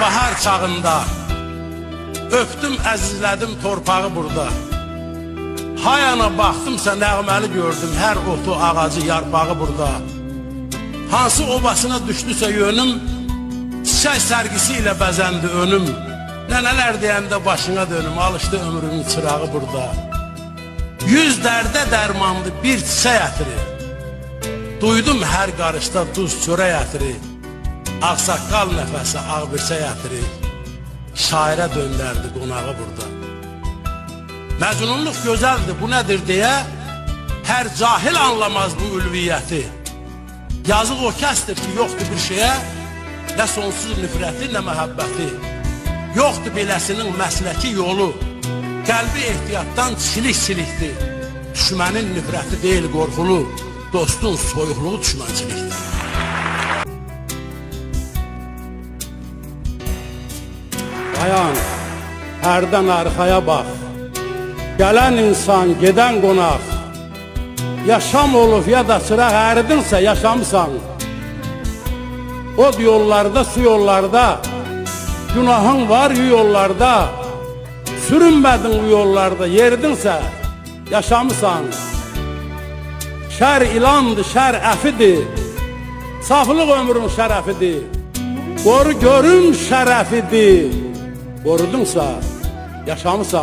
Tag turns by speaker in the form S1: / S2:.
S1: bahar çağında öptüm, əzizlədim torpağı burada. Hayana baxdımsa nəğməli gördüm, hər otu, ağacı, yarpağı burada. Hansı obasına düşdüsə yönüm, çiçək sərgisi ilə bəzəndi önüm. Nənələr deyəndə başına dönüm, alışdı ömrümün çırağı burada. 100 dərdə dərmandı bir çiçək ətri, duydum hər qarışda duz çörək ətri. Ağsaqqal nəfəsi ağbirçək ətri, şairə döndərdi qonağı burada. Məcnunluq gözəldir, bu nədir deyə hər cahil anlamaz bu ülviyyəti. Yazıq o kəsdir ki, yoxdur bir şeyə nə sonsuz nifrəti, nə məhəbbəti. Yoxdur beləsinin məsləki yolu, qəlbi ehtiyatdan silik-silikdir. Düşmənin nifrəti deyil qorxulu, dostun soyuqluğu düşmənçilikdir. Dayan, hərdən arxaya bax, gələn insan, gedən qonaq. Yaşam olub ya da çıraq əridinsə yaşamısan. Od yollarda, su yollarda, günahın var yu yollarda. Sürünmədin bu yollarda, yeridinsə yaşamısan. Şər ilandır, şər əfidir, saflıq ömrün şərəfidir. Qoru görüm şərəfidir, qorudunsa yaşamısan.